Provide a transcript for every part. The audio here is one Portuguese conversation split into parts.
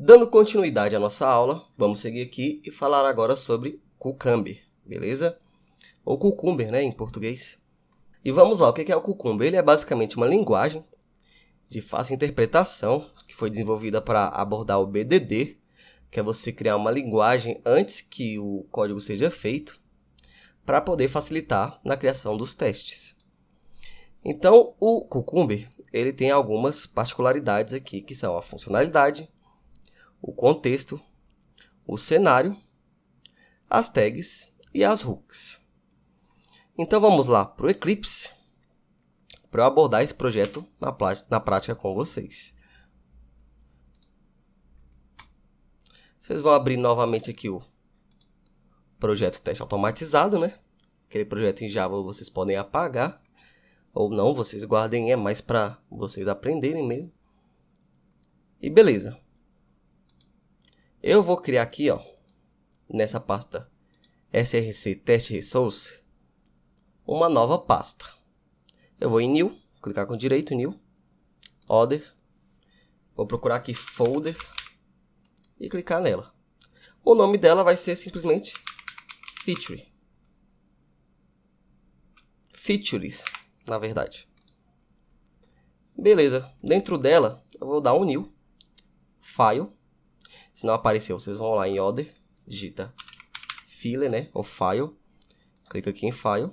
Dando continuidade à nossa aula, vamos seguir aqui e falar agora sobre Cucumber, beleza? Ou Cucumber, né, em português. E vamos lá, o que é o Cucumber? Ele é basicamente uma linguagem de fácil interpretação que foi desenvolvida para abordar o BDD, que é você criar uma linguagem antes que o código seja feito, para poder facilitar na criação dos testes. Então, o Cucumber ele tem algumas particularidades aqui, que são a funcionalidade, o contexto, o cenário, as tags e as hooks. Então vamos lá para o Eclipse para eu abordar esse projeto na prática com vocês. Vocês vão abrir novamente aqui o projeto teste automatizado, né? Aquele projeto em Java vocês podem apagar ou não, vocês guardem, é mais para vocês aprenderem mesmo. E beleza. Eu vou criar aqui, ó, nessa pasta src test resource, uma nova pasta. Eu vou em New, clicar com direito, New, Other, vou procurar aqui Folder e clicar nela. O nome dela vai ser simplesmente Feature. Features, na verdade. Beleza, dentro dela eu vou dar um New, File. Se não apareceu, vocês vão lá em Other, digita File, né, ou File, clica aqui em File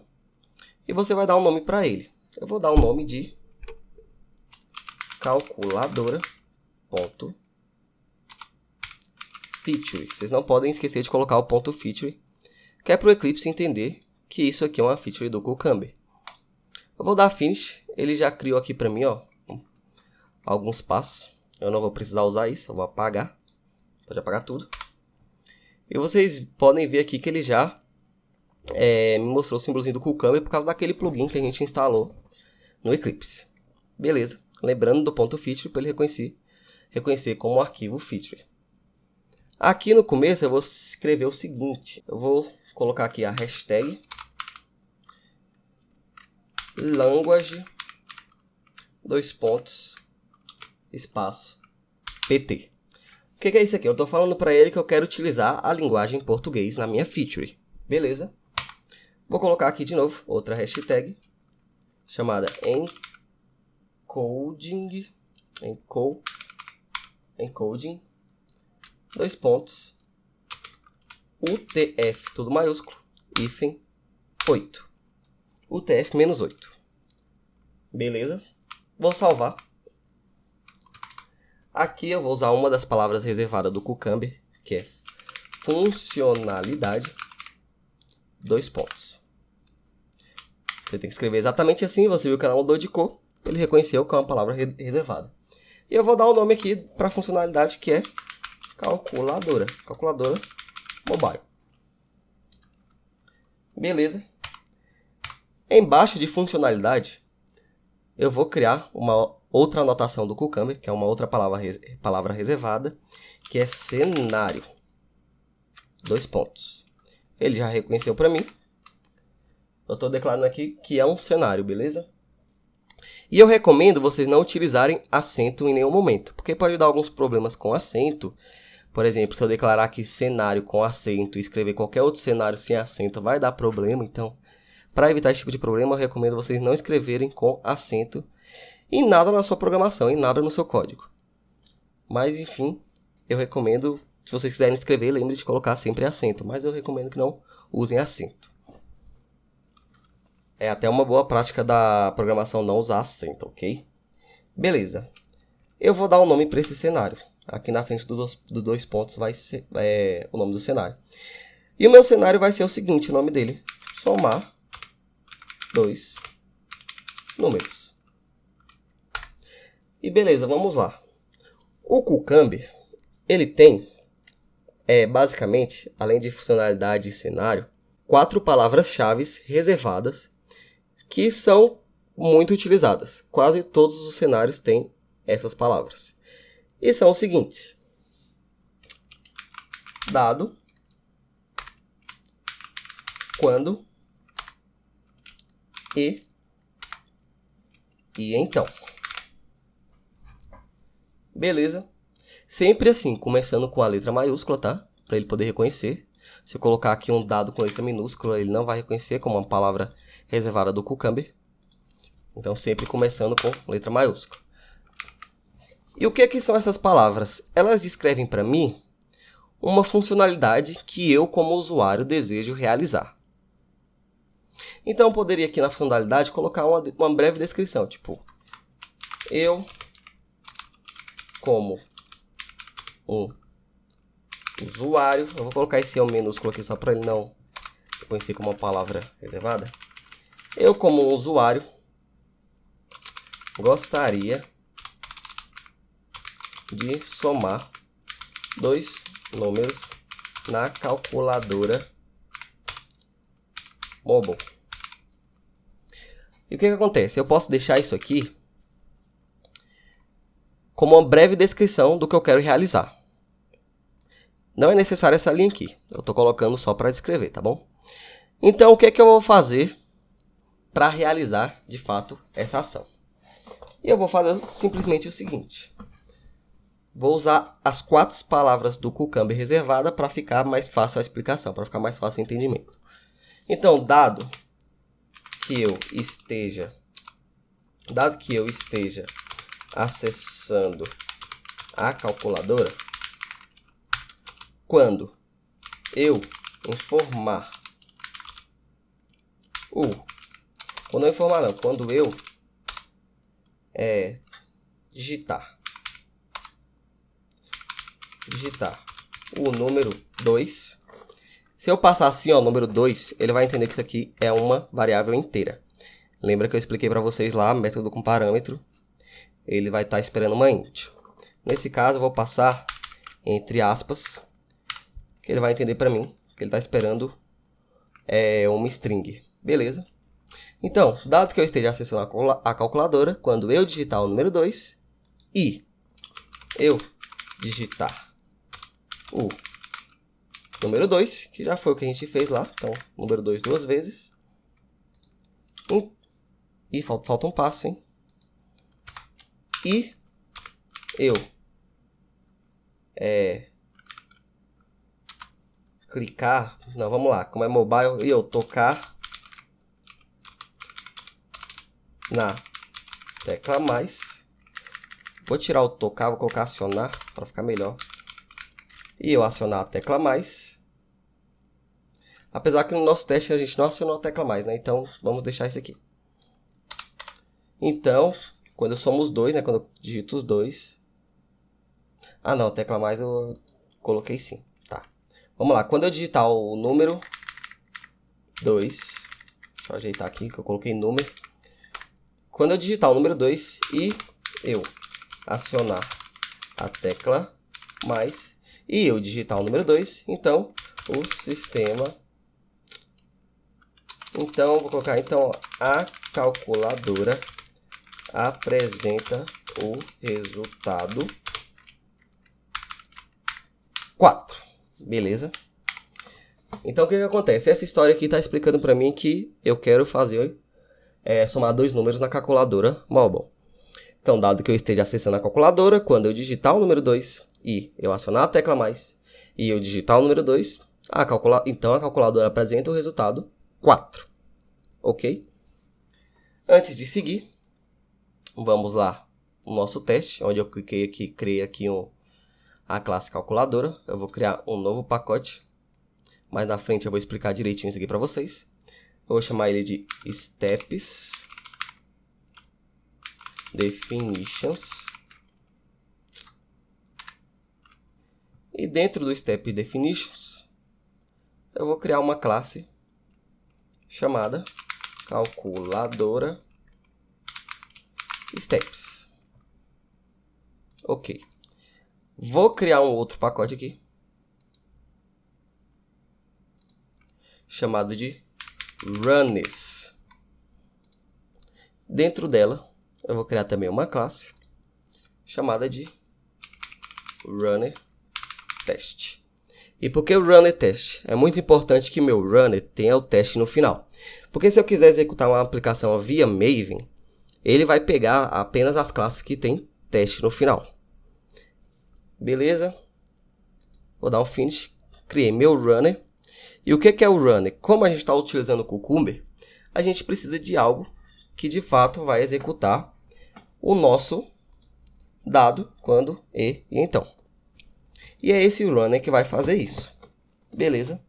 e você vai dar um nome para ele. Eu vou dar um nome de calculadora.feature. Vocês não podem esquecer de colocar o ponto .feature, que é para o Eclipse entender que isso aqui é uma feature do Cucumber. Eu vou dar finish, ele já criou aqui para mim, ó, alguns passos. Eu não vou precisar usar isso, eu vou apagar. Pode apagar tudo. E vocês podem ver aqui que ele já me mostrou o símbolozinho do Cucumber por causa daquele plugin que a gente instalou no Eclipse. Beleza. Lembrando do ponto .feature para ele reconhecer como arquivo feature. Aqui no começo eu vou escrever o seguinte. Eu vou colocar aqui a hashtag language espaço pt. O que é isso aqui? Eu estou falando para ele que eu quero utilizar a linguagem em português na minha feature. Beleza? Vou colocar aqui de novo outra hashtag chamada encoding, UTF, tudo maiúsculo, hífen 8. UTF-8. Beleza? Vou salvar. Aqui eu vou usar uma das palavras reservadas do Cucumber, que é funcionalidade, 2 pontos. Você tem que escrever exatamente assim, você viu que ela mudou de cor, ele reconheceu que é uma palavra reservada. E eu vou dar o nome aqui para a funcionalidade que é calculadora mobile. Beleza? Embaixo de funcionalidade, eu vou criar uma outra anotação do Cucumber, que é uma outra palavra reservada, que é cenário. 2 pontos. Ele já reconheceu para mim. Eu estou declarando aqui que é um cenário, beleza? E eu recomendo vocês não utilizarem acento em nenhum momento, porque pode dar alguns problemas com acento. Por exemplo, se eu declarar aqui cenário com acento e escrever qualquer outro cenário sem acento, vai dar problema. Então, para evitar esse tipo de problema, eu recomendo vocês não escreverem com acento em nada na sua programação, em nada no seu código. Mas, enfim, eu recomendo, se vocês quiserem escrever, lembre de colocar sempre acento, mas eu recomendo que não usem acento. É até uma boa prática da programação não usar acento, ok? Beleza. Eu vou dar um nome para esse cenário. Aqui na frente dos 2 pontos vai ser o nome do cenário. E o meu cenário vai ser o seguinte, o nome dele. Somar 2 números. E beleza, vamos lá. O Cucumber, ele tem, basicamente, além de funcionalidade e cenário, 4 palavras-chave reservadas que são muito utilizadas. Quase todos os cenários têm essas palavras. E são o seguinte: dado, quando e então. Beleza? Sempre assim, começando com a letra maiúscula, tá? Para ele poder reconhecer. Se eu colocar aqui um dado com letra minúscula, ele não vai reconhecer como uma palavra reservada do Cucumber. Então, sempre começando com letra maiúscula. E o que são essas palavras? Elas descrevem para mim uma funcionalidade que eu, como usuário, desejo realizar. Então, eu poderia aqui na funcionalidade colocar uma breve descrição, tipo, eu, como um usuário, eu vou colocar esse eu minúsculo aqui só para ele não reconhecer como uma palavra reservada. Eu, como um usuário, gostaria de somar dois números na calculadora mobile. E o que acontece? Eu posso deixar isso aqui como uma breve descrição do que eu quero realizar. Não é necessário essa linha aqui. Eu estou colocando só para descrever, tá bom? Então, o que eu vou fazer para realizar, de fato, essa ação? E eu vou fazer simplesmente o seguinte. Vou usar as 4 palavras do Cucumber reservada para ficar mais fácil a explicação, para ficar mais fácil o entendimento. Então, dado que eu esteja acessando a calculadora, quando eu informar quando eu digitar o número 2, se eu passar assim, ó, o número 2, ele vai entender que isso aqui é uma variável inteira. Lembra que eu expliquei para vocês lá, método com parâmetro, ele vai estar esperando uma int. Nesse caso, eu vou passar entre aspas, que ele vai entender para mim que ele está esperando uma string. Beleza? Então, dado que eu esteja acessando a calculadora, quando eu digitar o número 2 e eu digitar o número 2, que já foi o que a gente fez lá, então, número 2 duas vezes. E falta um passo, hein? E eu clicar, não, vamos lá, como é mobile, e eu tocar na tecla mais. Vou tirar o tocar, vou colocar acionar para ficar melhor. E eu acionar a tecla mais. Apesar que no nosso teste a gente não acionou a tecla mais, né? Então, vamos deixar isso aqui. Então, quando eu somo os dois, né? Quando eu digito os dois. Ah, não, a tecla mais eu coloquei sim. Tá. Vamos lá. Quando eu digitar o número 2. Deixa eu ajeitar aqui que eu coloquei número. Quando eu digitar o número 2 e eu acionar a tecla mais e eu digitar o número 2, então o sistema... Então, vou colocar a calculadora apresenta o resultado 4. Beleza? Então, o que acontece? Essa história aqui está explicando para mim que eu quero fazer somar 2 números na calculadora mobile. Então, dado que eu esteja acessando a calculadora, quando eu digitar o número 2 e eu acionar a tecla mais e eu digitar o número 2, então a calculadora apresenta o resultado 4. Ok? Antes de seguir, vamos lá no nosso teste, onde eu cliquei aqui, criei aqui a classe calculadora. Eu vou criar um novo pacote, mas na frente eu vou explicar direitinho isso aqui para vocês. Eu vou chamar ele de steps definitions. E dentro do step definitions, eu vou criar uma classe chamada calculadora steps. Ok. Vou criar um outro pacote aqui, chamado de runners. Dentro dela, eu vou criar também uma classe chamada de runner test. E por que o runner test? É muito importante que meu runner tenha o teste no final. Porque se eu quiser executar uma aplicação via Maven, ele vai pegar apenas as classes que tem teste no final. Beleza? Vou dar um finish. Criei meu runner. E o que é o runner? Como a gente está utilizando o Cucumber, a gente precisa de algo que de fato vai executar o nosso dado quando e então. E é esse runner que vai fazer isso. Beleza?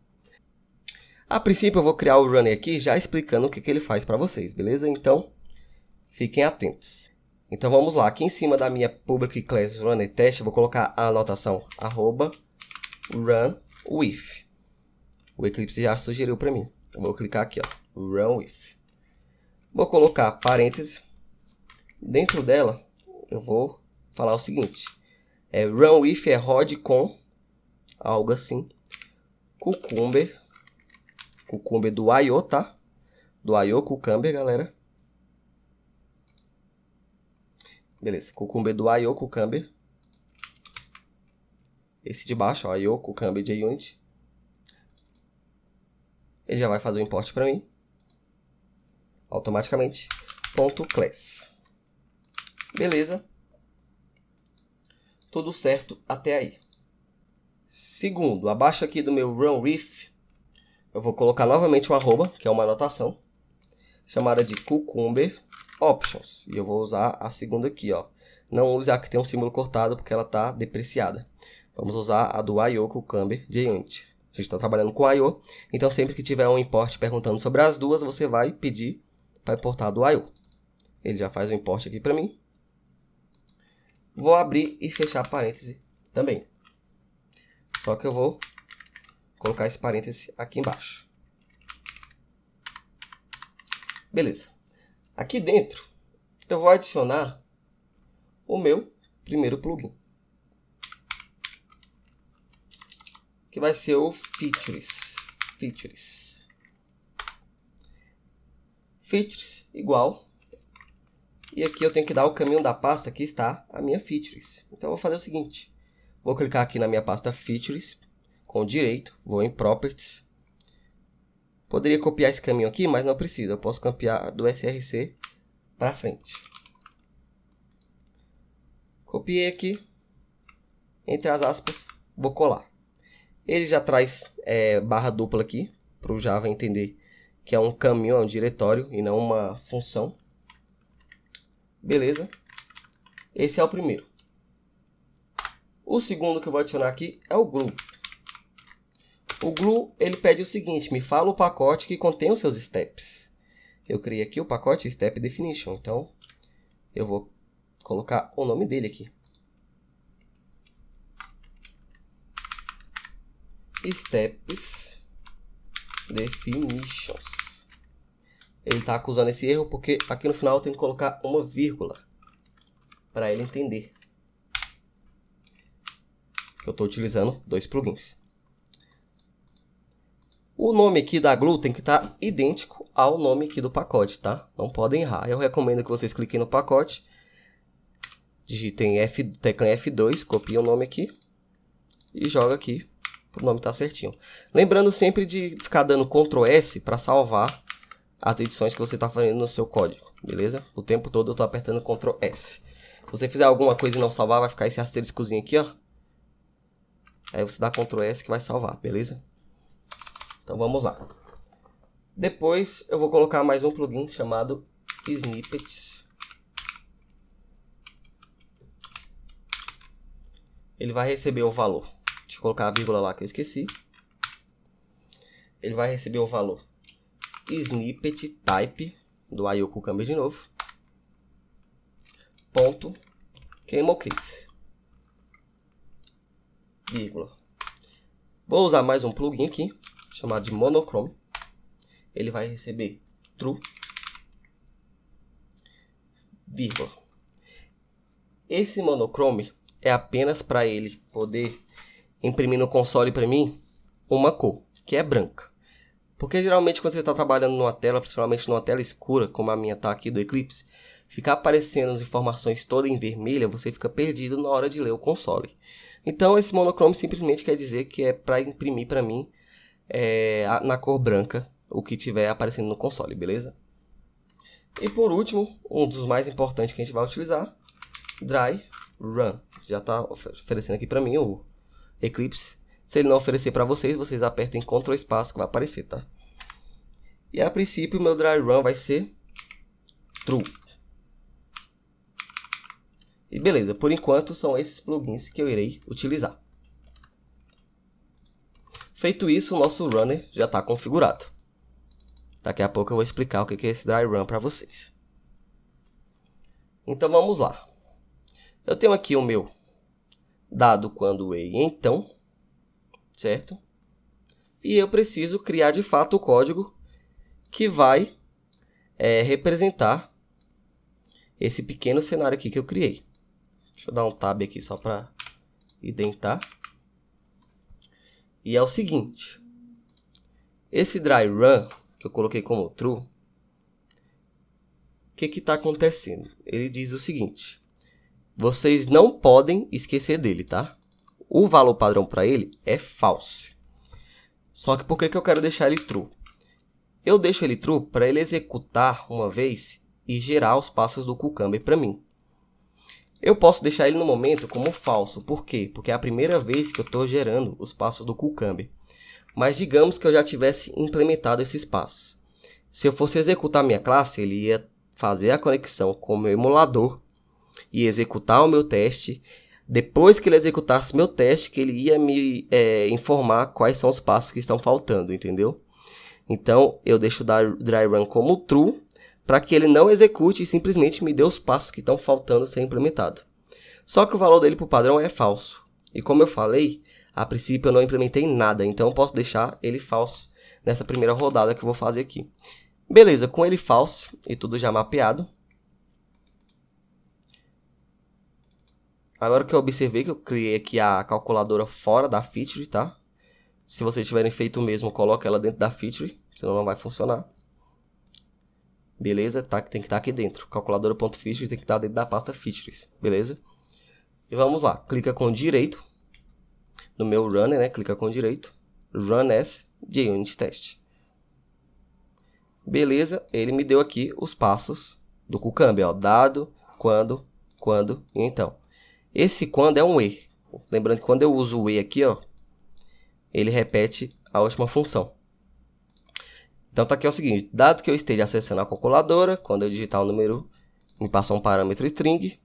A princípio eu vou criar o runner aqui já explicando o que ele faz para vocês, beleza? Então, fiquem atentos. Então vamos lá, aqui em cima da minha public class runner test, eu vou colocar a anotação @run_with. O Eclipse já sugeriu para mim. Eu vou clicar aqui, ó, run with. Vou colocar parênteses. Dentro dela, eu vou falar o seguinte. Run with rode com, algo assim, Cucumber. Cucumber do I.O., tá? Do I.O. Cucumber, galera. Beleza, Cucumber do I.O. Cucumber. Esse de baixo, ó, I.O. Cucumber JUnit. Ele já vai fazer o import para mim. Automaticamente. .class. Beleza. Tudo certo até aí. Segundo, abaixo aqui do meu run with, eu vou colocar novamente um arroba, que é uma anotação, chamada de Cucumber Options. E eu vou usar a segunda aqui, ó. Não use a que tem um símbolo cortado, porque ela está depreciada. Vamos usar a do I.O. Cucumber JUnit. A gente está trabalhando com I.O., então sempre que tiver um import perguntando sobre as duas, você vai pedir para importar do I.O. Ele já faz o import aqui para mim. Vou abrir e fechar parêntese também. Só que eu vou colocar esse parêntese aqui embaixo. Beleza. Aqui dentro, eu vou adicionar o meu primeiro plugin, que vai ser o Features. Features igual. E aqui eu tenho que dar o caminho da pasta que está a minha Features. Então eu vou fazer o seguinte. Vou clicar aqui na minha pasta Features, com direito, vou em Properties. Poderia copiar esse caminho aqui, mas não precisa. Eu posso copiar do src para frente. Copiei aqui, entre as aspas, vou colar. Ele já traz barra dupla aqui, para o Java entender que é um caminho, é um diretório e não uma função. Beleza? Esse é o primeiro. O segundo que eu vou adicionar aqui é o glue. O glue, ele pede o seguinte, me fala o pacote que contém os seus steps. Eu criei aqui o pacote step definition, então eu vou colocar o nome dele aqui. Steps definitions. Ele está acusando esse erro porque aqui no final eu tenho que colocar uma vírgula para ele entender que eu estou utilizando dois plugins. O nome aqui da glue tem que estar idêntico ao nome aqui do pacote, tá? Não podem errar. Eu recomendo que vocês cliquem no pacote, digitem tecla F2, copiem o nome aqui e joga aqui para o nome estar certinho. Lembrando sempre de ficar dando Ctrl S para salvar as edições que você está fazendo no seu código, beleza? O tempo todo eu estou apertando Ctrl S. Se você fizer alguma coisa e não salvar, vai ficar esse asteriscozinho aqui, ó. Aí você dá Ctrl S que vai salvar, beleza? Então vamos lá. Depois eu vou colocar mais um plugin chamado Snippets. Ele vai receber o valor. Deixa eu colocar a vírgula lá que eu esqueci. Ele vai receber o valor snippet type do I.O. Cucumber de novo. Ponto camel case. Vírgula. Vou usar mais um plugin aqui, chamado de monochrome. Ele vai receber true, vírgula. Esse monochrome é apenas para ele poder imprimir no console para mim uma cor, que é branca. Porque geralmente quando você está trabalhando numa tela, principalmente numa tela escura, como a minha está aqui do Eclipse, ficar aparecendo as informações todas em vermelha, você fica perdido na hora de ler o console. Então esse monochrome simplesmente quer dizer que é para imprimir para mim na cor branca o que estiver aparecendo no console, beleza? E por último, um dos mais importantes que a gente vai utilizar, dry run. Já está oferecendo aqui para mim o Eclipse. Se ele não oferecer para vocês, vocês apertem Ctrl espaço que vai aparecer, tá? E a princípio o meu dry run vai ser true. E beleza, por enquanto são esses plugins que eu irei utilizar. Feito isso, o nosso runner já está configurado. Daqui a pouco eu vou explicar o que é esse dry run para vocês. Então vamos lá. Eu tenho aqui o meu dado quando e então, certo? E eu preciso criar de fato o código que vai representar esse pequeno cenário aqui que eu criei. Deixa eu dar um tab aqui só para identar. E é o seguinte. Esse dry run que eu coloquei como true, o que está acontecendo? Ele diz o seguinte. Vocês não podem esquecer dele, tá? O valor padrão para ele é false. Só que por que eu quero deixar ele true? Eu deixo ele true para ele executar uma vez e gerar os passos do Cucumber para mim. Eu posso deixar ele no momento como falso. Por quê? Porque é a primeira vez que eu estou gerando os passos do Cucumber. Mas digamos que eu já tivesse implementado esses passos. Se eu fosse executar minha classe, ele ia fazer a conexão com o meu emulador e executar o meu teste. Depois que ele executasse meu teste, que ele ia me informar quais são os passos que estão faltando, entendeu? Então, eu deixo o dry run como true, para que ele não execute e simplesmente me dê os passos que estão faltando ser implementado. Só que o valor dele para o padrão é falso. E como eu falei, a princípio eu não implementei nada, então eu posso deixar ele falso nessa primeira rodada que eu vou fazer aqui. Beleza, com ele falso e tudo já mapeado. Agora que eu observei que eu criei aqui a calculadora fora da feature, tá? Se vocês tiverem feito o mesmo, coloca ela dentro da feature, senão não vai funcionar. Beleza? Tá, tem que estar aqui dentro. Calculadora.feature tem que estar dentro da pasta features. Beleza? E vamos lá. Clica com direito. No meu runner, né? Clica com direito. Run as JUnit test. Beleza? Ele me deu aqui os passos do Cucumber. Ó. Dado, quando e então. Esse quando é um e. Lembrando que quando eu uso o e aqui, ó, ele repete a última função. Então tá aqui é o seguinte, dado que eu esteja acessando a calculadora, quando eu digitar o número, me passa um parâmetro string,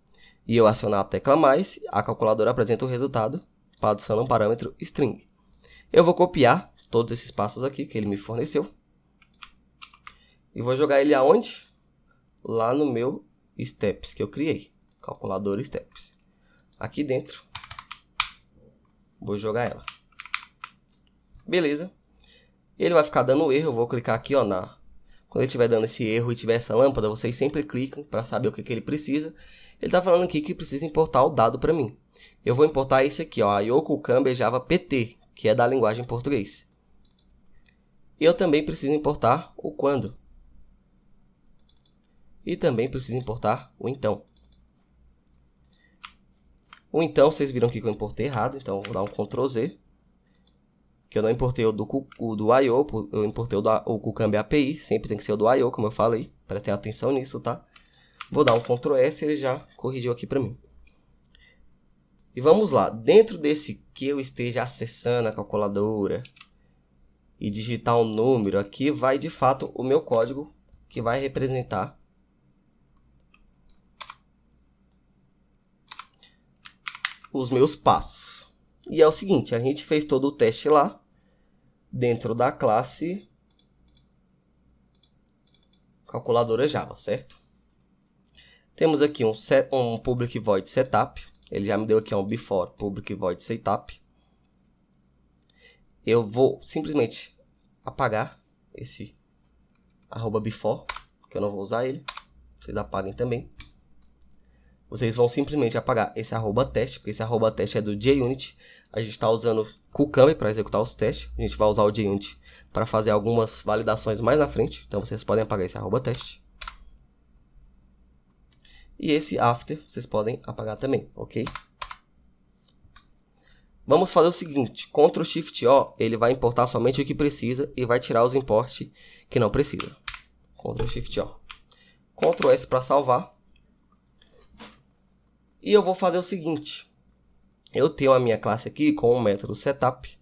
e eu acionar a tecla mais, a calculadora apresenta o resultado, passando um parâmetro string. Eu vou copiar todos esses passos aqui que ele me forneceu, e vou jogar ele aonde? Lá no meu steps que eu criei, calculadora steps. Aqui dentro, vou jogar ela. Beleza. Ele vai ficar dando erro, eu vou clicar aqui, ó, quando ele estiver dando esse erro e tiver essa lâmpada, vocês sempre clicam para saber o que ele precisa. Ele está falando aqui que precisa importar o dado para mim. Eu vou importar esse aqui, ó, IO Cucumber Java PT, que é da linguagem português. E eu também preciso importar o quando. E também preciso importar o então. O então, vocês viram aqui que eu importei errado, então eu vou dar um Ctrl Z. Que eu não importei o do I.O., eu importei o Cucumber API, sempre tem que ser o do I.O., como eu falei, prestem atenção nisso, tá? Vou dar um Ctrl S e ele já corrigiu aqui para mim. E vamos lá, dentro desse que eu esteja acessando a calculadora e digitar um número, aqui vai de fato o meu código que vai representar os meus passos. E é o seguinte, a gente fez todo o teste lá, dentro da classe calculadora Java, certo? Temos aqui um public void setup. Ele já me deu aqui um before public void setup. Eu vou simplesmente apagar esse @before, que eu não vou usar ele. Vocês apaguem também. Vocês vão simplesmente apagar esse @test, porque esse @test é do JUnit. A gente está usando Cucumber para executar os testes. A gente vai usar o JUnit para fazer algumas validações mais na frente. Então vocês podem apagar esse @test. E esse after vocês podem apagar também, ok? Vamos fazer o seguinte, Ctrl Shift O, ele vai importar somente o que precisa e vai tirar os import que não precisa. Ctrl Shift O. Ctrl S para salvar. E eu vou fazer o seguinte. Eu tenho a minha classe aqui com o método setup,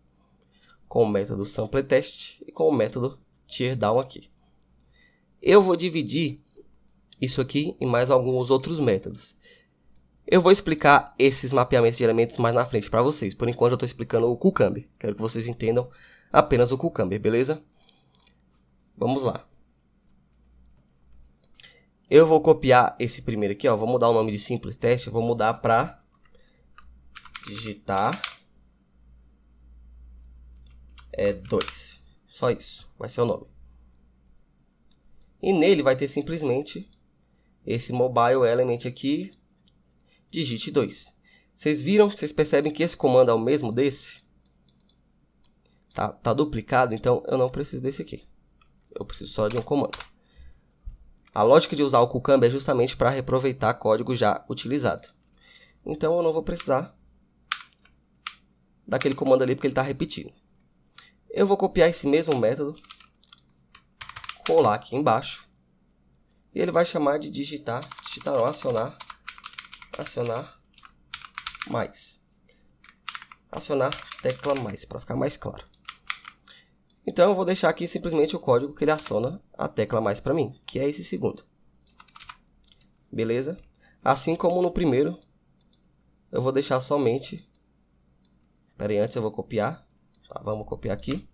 com o método sampletest e com o método teardown aqui. Eu vou dividir isso aqui em mais alguns outros métodos. Eu vou explicar esses mapeamentos de elementos mais na frente para vocês. Por enquanto eu estou explicando o Cucumber. Quero que vocês entendam apenas o Cucumber, beleza? Vamos lá. Eu vou copiar esse primeiro aqui, ó. Vou mudar o nome de simples teste. Eu vou mudar para digitar 2. Só isso. Vai ser o nome. E nele vai ter simplesmente esse mobile element aqui. Digite 2. Vocês viram? Vocês percebem que esse comando é o mesmo desse? Tá duplicado, então eu não preciso desse aqui. Eu preciso só de um comando. A lógica de usar o Cucumber é justamente para reaproveitar código já utilizado. Então eu não vou precisar daquele comando ali porque ele está repetindo. Eu vou copiar esse mesmo método, colar aqui embaixo. E ele vai chamar de acionar mais. Acionar tecla mais, para ficar mais claro. Então eu vou deixar aqui simplesmente o código que ele aciona a tecla mais para mim, que é esse segundo. Beleza? Assim como no primeiro, eu vou deixar somente... Espera aí, antes eu vou copiar. Tá, vamos copiar aqui.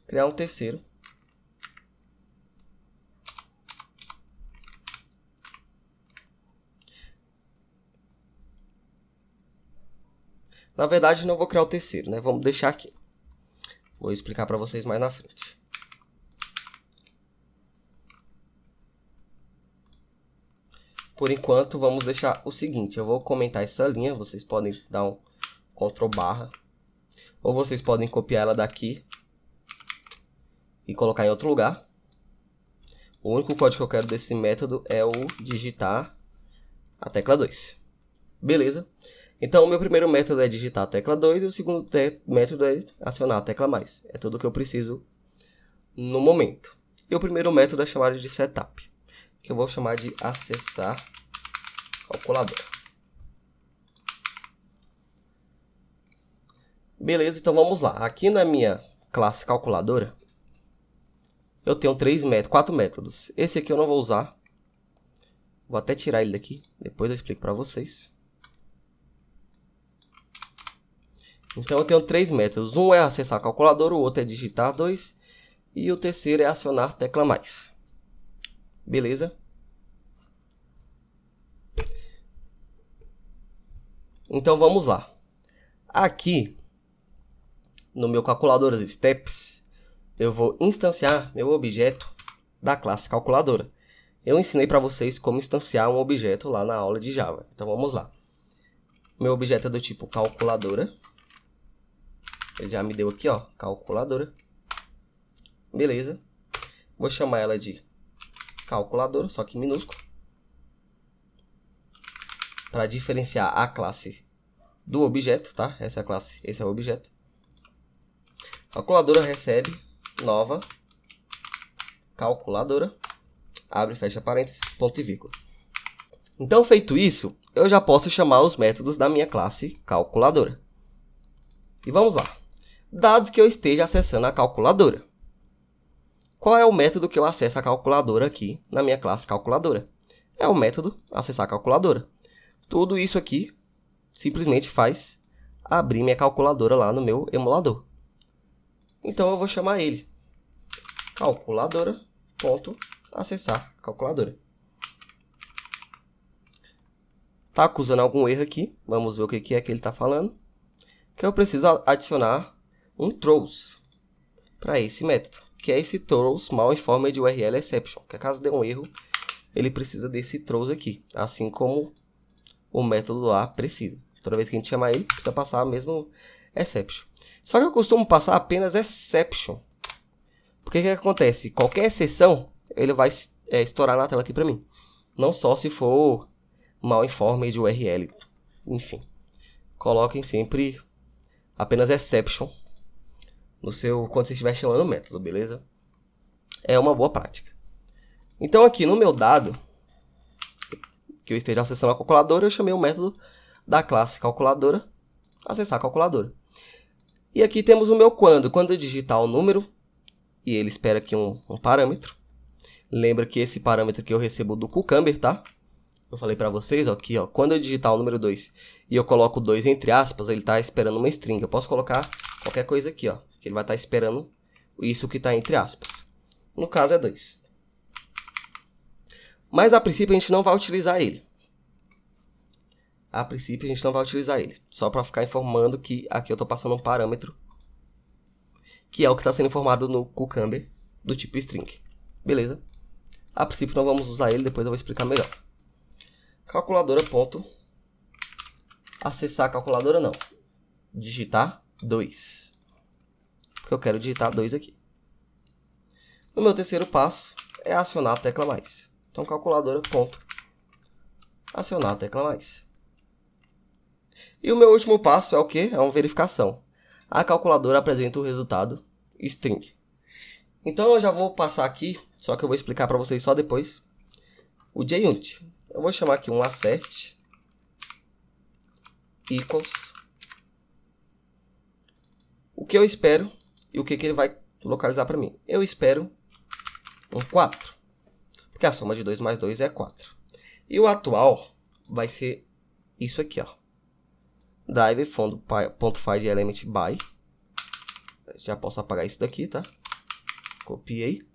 Criar um terceiro. Na verdade, não vou criar o terceiro, né? Vamos deixar aqui. Vou explicar para vocês mais na frente. Por enquanto, vamos deixar o seguinte. Eu vou comentar essa linha. Vocês podem dar um Ctrl/. Ou vocês podem copiar ela daqui e colocar em outro lugar. O único código que eu quero desse método é o digitar a tecla 2. Beleza? Então, o meu primeiro método é digitar a tecla 2 e o segundo método é acionar a tecla mais. É tudo o que eu preciso no momento. E o primeiro método é chamado de setup, que eu vou chamar de acessar calculadora. Beleza, então vamos lá. Aqui na minha classe calculadora, eu tenho 4 métodos. Esse aqui eu não vou usar. Vou até tirar ele daqui, depois eu explico para vocês. Então eu tenho 3 métodos. Um é acessar a calculadora, o outro é digitar 2 e o terceiro é acionar tecla mais. Beleza? Então vamos lá. Aqui no meu calculadora steps, eu vou instanciar meu objeto da classe calculadora. Eu ensinei para vocês como instanciar um objeto lá na aula de Java. Então vamos lá. Meu objeto é do tipo calculadora. Ele já me deu aqui, ó, calculadora. Beleza. Vou chamar ela de calculadora, só que minúsculo. Para diferenciar a classe do objeto, tá? Essa é a classe, esse é o objeto. Calculadora recebe nova calculadora. Abre e fecha parênteses, ponto e vírgula. Então, feito isso, eu já posso chamar os métodos da minha classe calculadora. E vamos lá. Dado que eu esteja acessando a calculadora, qual é o método que eu acesso a calculadora aqui na minha classe calculadora? É o método acessar a calculadora. Tudo isso aqui simplesmente faz abrir minha calculadora lá no meu emulador. Então eu vou chamar ele calculadora.acessar calculadora. Tá acusando algum erro aqui. Vamos ver o que é que ele está falando. Que eu preciso adicionar um throws para esse método, que é esse throws malformed URL exception, que caso dê um erro, ele precisa desse throws aqui, assim como o método lá precisa. Toda vez que a gente chamar ele, precisa passar mesmo exception. Só que eu costumo passar apenas exception. Porque o que acontece? Qualquer exceção, ele vai estourar na tela aqui para mim. Não só se for malformed URL. Enfim, coloquem sempre apenas exception quando você estiver chamando o método, beleza? É uma boa prática. Então aqui no meu dado, que eu esteja acessando a calculadora, eu chamei o método da classe calculadora, acessar a calculadora. E aqui temos o meu quando. Quando eu digitar o número, e ele espera aqui um parâmetro. Lembra que esse parâmetro aqui eu recebo do Cucumber, tá? Eu falei para vocês, ó, aqui, ó, quando eu digitar o número 2 e eu coloco 2 entre aspas, ele está esperando uma string. Eu posso colocar qualquer coisa aqui, ó, que ele vai estar esperando isso que está entre aspas. No caso é 2. Mas a princípio a gente não vai utilizar ele. A princípio a gente não vai utilizar ele. Só para ficar informando que aqui eu estou passando um parâmetro, que é o que está sendo informado no Cucumber do tipo string. Beleza? A princípio não vamos usar ele, depois eu vou explicar melhor. Calculadora ponto. Acessar a calculadora não. Digitar 2. Porque eu quero digitar 2 aqui. No meu terceiro passo é acionar a tecla mais. Então calculadora ponto. Acionar a tecla mais. E o meu último passo é o quê? É uma verificação. A calculadora apresenta o resultado string. Então eu já vou passar aqui, só que eu vou explicar para vocês só depois, o JUnit. Eu vou chamar aqui um assert equals o que eu espero e o que ele vai localizar para mim. Eu espero um 4, porque a soma de 2 mais 2 é 4. E o atual vai ser isso aqui, ó. drive.findElementBy. Já posso apagar isso daqui, tá? Copiei.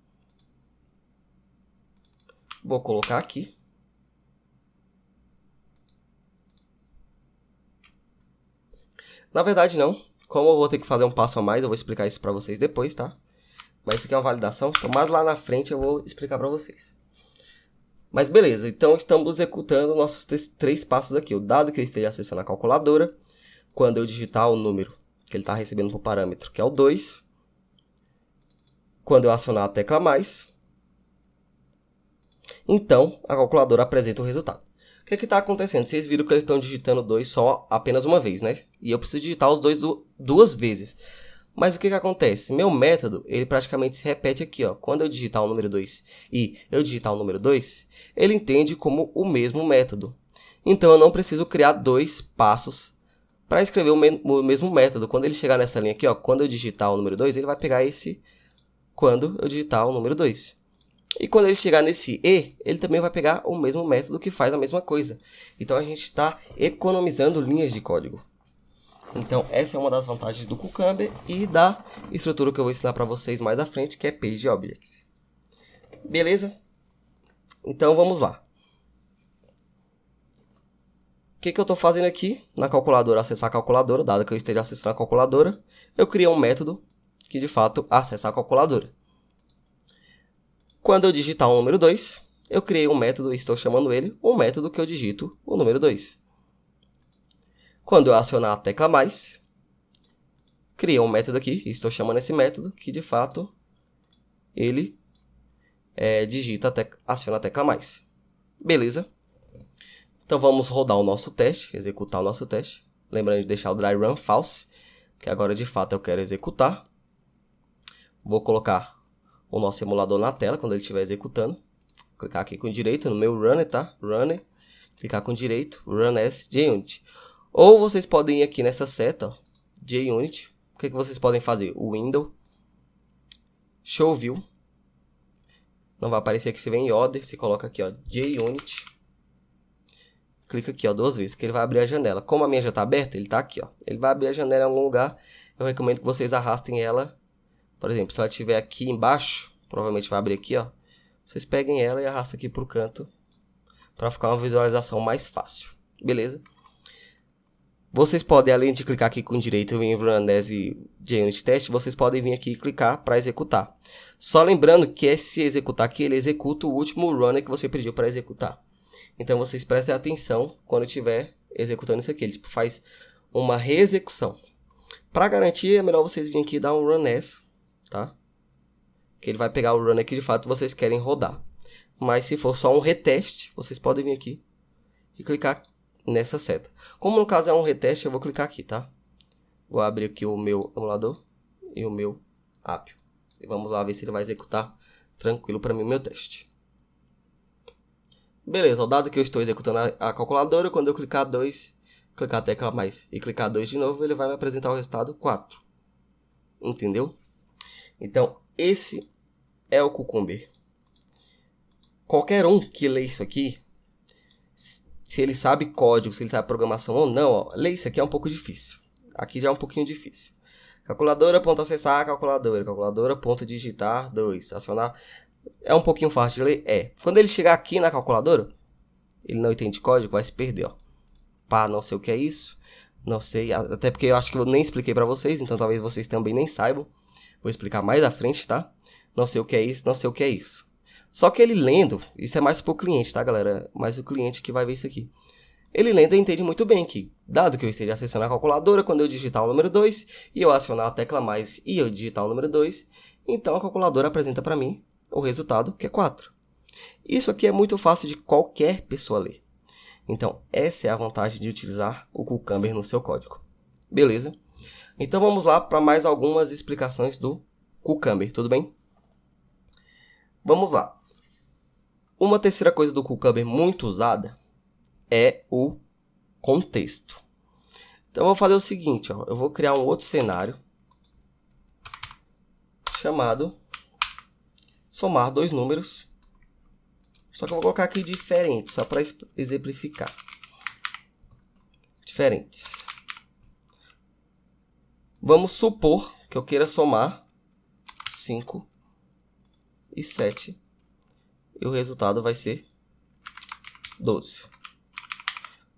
Vou colocar aqui. Na verdade não, como eu vou ter que fazer um passo a mais, eu vou explicar isso para vocês depois, tá? Mas isso aqui é uma validação, então mais lá na frente eu vou explicar para vocês. Mas beleza, então estamos executando nossos 3 passos aqui. O dado que eu esteja acessando a calculadora, quando eu digitar o número que ele está recebendo por parâmetro, que é o 2, quando eu acionar a tecla mais, então a calculadora apresenta o resultado. O que está acontecendo? Vocês viram que eles estão digitando 2 só apenas uma vez, né? E eu preciso digitar os 2 duas vezes. Mas o que acontece? Meu método, ele praticamente se repete aqui, ó. Quando eu digitar o número 2 e eu digitar o número 2, ele entende como o mesmo método. Então eu não preciso criar 2 passos para escrever o mesmo método. Quando ele chegar nessa linha aqui, ó, quando eu digitar o número 2, ele vai pegar esse quando eu digitar o número 2. E quando ele chegar nesse E, ele também vai pegar o mesmo método que faz a mesma coisa. Então a gente está economizando linhas de código. Então essa é uma das vantagens do Cucumber e da estrutura que eu vou ensinar para vocês mais à frente, que é PageObject. Beleza? Então vamos lá. O que eu estou fazendo aqui? Na calculadora, acessar a calculadora, dado que eu esteja acessando a calculadora, eu criei um método que de fato acessa a calculadora. Quando eu digitar o número 2, eu criei um método e estou chamando ele um método que eu digito o número 2. Quando eu acionar a tecla mais, criei um método aqui e estou chamando esse método que de fato ele aciona a tecla mais. Beleza? Então vamos rodar o nosso teste, executar o nosso teste. Lembrando de deixar o dry run false, que agora de fato eu quero executar. Vou colocar o nosso emulador na tela quando ele estiver executando. Clicar aqui com direito no meu runner, tá? Runner. Clicar com direito, run as JUnit. Ou vocês podem ir aqui nessa seta, ó, JUnit. O que vocês podem fazer? O window, show view. Não vai aparecer aqui se vem em order. Você coloca aqui, ó, JUnit. Clica aqui, ó, 2 vezes, que ele vai abrir a janela. Como a minha já está aberta, ele está aqui, ó. Ele vai abrir a janela em algum lugar. Eu recomendo que vocês arrastem ela. Por exemplo, se ela estiver aqui embaixo, provavelmente vai abrir aqui, ó. Vocês peguem ela e arrastem aqui para o canto, para ficar uma visualização mais fácil. Beleza? Vocês podem, além de clicar aqui com direito em Run as JUnit Test, vocês podem vir aqui e clicar para executar. Só lembrando que esse executar aqui, ele executa o último runner que você pediu para executar. Então vocês prestem atenção quando estiver executando isso aqui. Ele tipo, faz uma reexecução. Para garantir, é melhor vocês virem aqui e dar um Run as, tá? Que ele vai pegar o runner que de fato vocês querem rodar. Mas se for só um reteste, vocês podem vir aqui e clicar nessa seta. Como no caso é um reteste, eu vou clicar aqui, tá? Vou abrir aqui o meu emulador e o meu Apio. E vamos lá ver se ele vai executar tranquilo para mim o meu teste. Beleza, o dado que eu estou executando a calculadora, quando eu clicar 2, clicar a tecla mais e clicar 2 de novo, ele vai me apresentar o resultado 4. Entendeu? Então, esse é o Cucumber. Qualquer um que lê isso aqui, se ele sabe código, se ele sabe programação ou não, ó, ler isso aqui é um pouco difícil. Aqui já é um pouquinho difícil. Calculadora.acessar a calculadora. Calculadora.digitar 2. Acionar. É um pouquinho fácil de ler? É. Quando ele chegar aqui na calculadora, ele não entende código, vai se perder, ó. Pá, não sei o que é isso. Não sei, até porque eu acho que eu nem expliquei pra vocês, então talvez vocês também nem saibam. Vou explicar mais à frente, tá? Não sei o que é isso, não sei o que é isso. Só que ele lendo, isso é mais pro cliente, tá, galera? Mais o cliente que vai ver isso aqui. Ele lendo entende muito bem que, dado que eu esteja acessando a calculadora, quando eu digitar o número 2 e eu acionar a tecla mais e eu digitar o número 2, então a calculadora apresenta para mim o resultado, que é 4. Isso aqui é muito fácil de qualquer pessoa ler. Então, essa é a vantagem de utilizar o Cucumber no seu código. Beleza? Então, vamos lá para mais algumas explicações do Cucumber, tudo bem? Vamos lá. Uma terceira coisa do Cucumber muito usada é o contexto. Então, eu vou fazer o seguinte, ó, eu vou criar um outro cenário chamado somar dois números. Só que eu vou colocar aqui diferentes, só para exemplificar. Diferentes. Vamos supor que eu queira somar 5 e 7. E o resultado vai ser 12.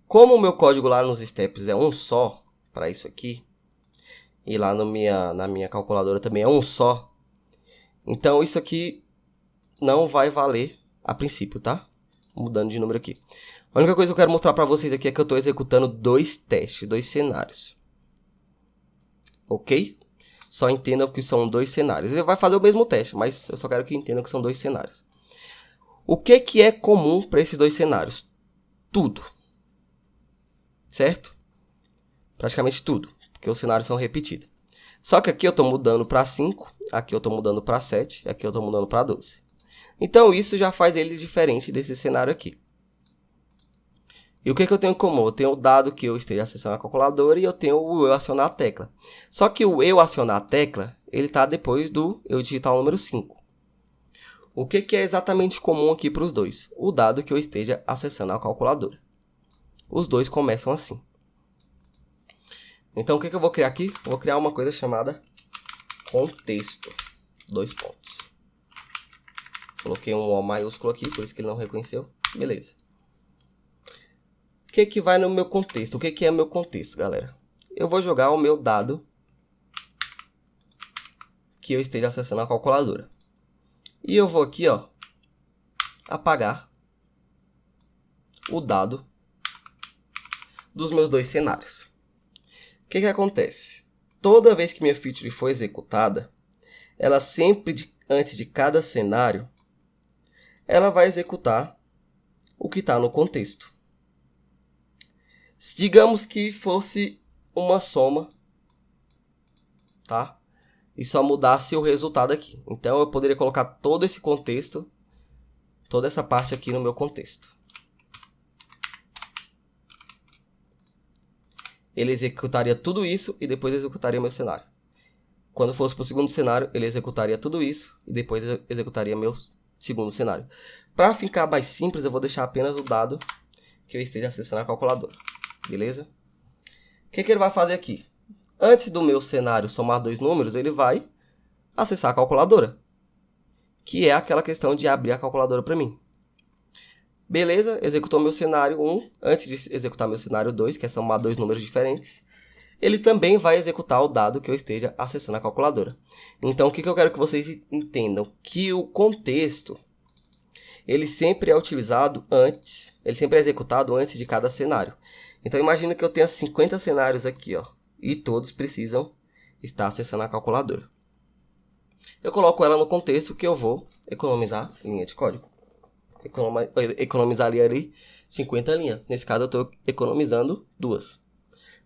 Como o meu código lá nos steps é um só, para isso aqui, e lá na minha calculadora também é um só, então isso aqui não vai valer a princípio, tá? Mudando de número aqui. A única coisa que eu quero mostrar para vocês aqui é que eu estou executando dois testes, dois cenários. Ok? Só entendam que são dois cenários. Ele vai fazer o mesmo teste, mas eu só quero que entendam que são dois cenários. O que é comum para esses dois cenários? Tudo. Certo? Praticamente tudo, porque os cenários são repetidos. Só que aqui eu estou mudando para 5, aqui eu estou mudando para 7, aqui eu estou mudando para 12. Então, isso já faz ele diferente desse cenário aqui. E o que eu tenho em comum? Eu tenho o dado que eu esteja acessando a calculadora e eu tenho o eu acionar a tecla. Só que o eu acionar a tecla, ele está depois do eu digitar o número 5. O que é exatamente comum aqui para os dois? O dado que eu esteja acessando a calculadora. Os dois começam assim. Então, o que eu vou criar aqui? Eu vou criar uma coisa chamada contexto. 2 pontos. Coloquei um O maiúsculo aqui, por isso que ele não reconheceu. Beleza. O que vai no meu contexto? O que é meu contexto, galera? Eu vou jogar o meu dado que eu esteja acessando a calculadora. E eu vou aqui, ó, apagar o dado dos meus dois cenários. O que acontece? Toda vez que minha feature for executada, ela sempre, antes de cada cenário, ela vai executar o que está no contexto. Digamos que fosse uma soma, tá? E só mudasse o resultado aqui. Então, eu poderia colocar todo esse contexto, toda essa parte aqui no meu contexto. Ele executaria tudo isso e depois executaria meu cenário. Quando fosse para o segundo cenário, ele executaria tudo isso e depois executaria meu segundo cenário. Para ficar mais simples, eu vou deixar apenas o dado que eu esteja acessando a calculadora. Beleza? O que ele vai fazer aqui? Antes do meu cenário somar dois números, ele vai acessar a calculadora, que é aquela questão de abrir a calculadora para mim. Beleza, executou meu cenário 1. Antes de executar meu cenário 2, que é somar dois números diferentes, ele também vai executar o dado que eu esteja acessando a calculadora. Então, o que eu quero que vocês entendam? Que o contexto, ele sempre é utilizado antes, ele sempre é executado antes de cada cenário. Então, imagina que eu tenha 50 cenários aqui, ó, e todos precisam estar acessando a calculadora. Eu coloco ela no contexto que eu vou economizar linha de código. Economizar ali 50 linhas. Nesse caso, eu estou economizando 2.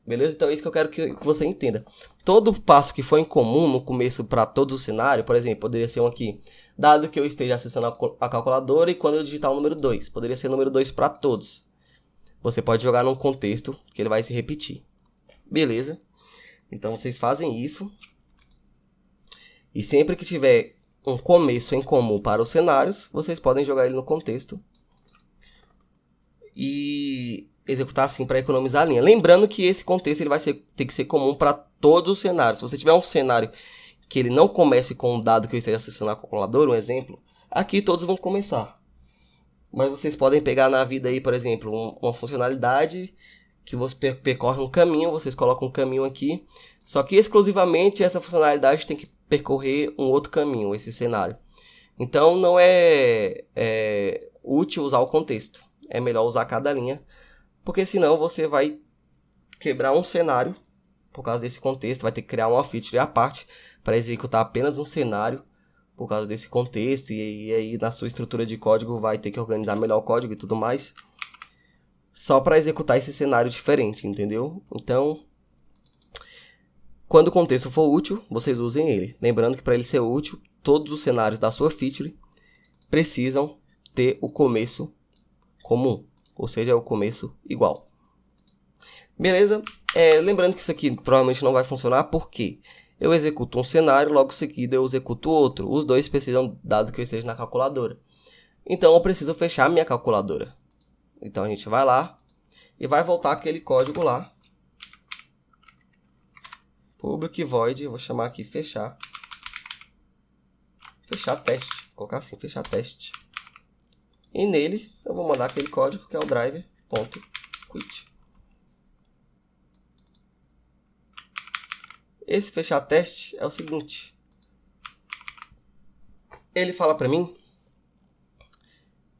Beleza? Então é isso que eu quero que você entenda. Todo passo que for em comum no começo para todos os cenários, por exemplo, poderia ser um aqui, dado que eu esteja acessando a calculadora e quando eu digitar o número 2, poderia ser o número 2 para todos. Você pode jogar num contexto que ele vai se repetir. Beleza? Então vocês fazem isso. E sempre que tiver um começo em comum para os cenários, vocês podem jogar ele no contexto e executar assim para economizar a linha. Lembrando que esse contexto ele vai ter que ser comum para todos os cenários. Se você tiver um cenário que ele não comece com um dado que eu esteja acessando a calculadora, um exemplo, aqui todos vão começar. Mas vocês podem pegar na vida aí, por exemplo, uma funcionalidade que você percorre um caminho, vocês colocam um caminho aqui, só que exclusivamente essa funcionalidade tem que percorrer um outro caminho, esse cenário. Então não é útil usar o contexto, é melhor usar cada linha, porque senão você vai quebrar um cenário por causa desse contexto, vai ter que criar uma feature à parte para executar apenas um cenário por causa desse contexto, e aí na sua estrutura de código vai ter que organizar melhor o código e tudo mais, só para executar esse cenário diferente, entendeu? Então, quando o contexto for útil, vocês usem ele. Lembrando que para ele ser útil, todos os cenários da sua feature precisam ter o começo comum, ou seja, o começo igual. Beleza? Lembrando que isso aqui provavelmente não vai funcionar porque eu executo um cenário, logo em seguida eu executo outro. Os dois precisam, dado que eu esteja na calculadora. Então eu preciso fechar minha calculadora. Então a gente vai lá e vai voltar aquele código lá. Public void, eu vou chamar aqui fechar. Fechar teste. Vou colocar assim, fechar teste. E nele eu vou mandar aquele código que é o driver.quit. Esse fechar teste é o seguinte. Ele fala para mim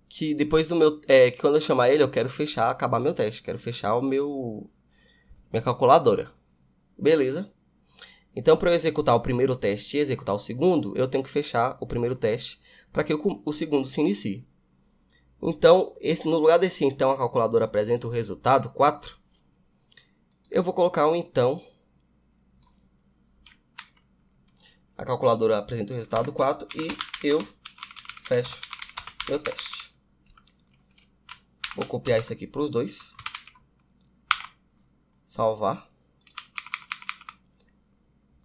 que depois do meu... que quando eu chamar ele eu quero fechar, acabar meu teste. Quero fechar minha calculadora. Beleza? Então, para eu executar o primeiro teste e executar o segundo, eu tenho que fechar o primeiro teste para que o segundo se inicie. Então, no lugar desse então, a calculadora apresenta o resultado 4, eu vou colocar um então. A calculadora apresenta o resultado 4 e eu fecho meu teste. Vou copiar isso aqui para os dois. Salvar.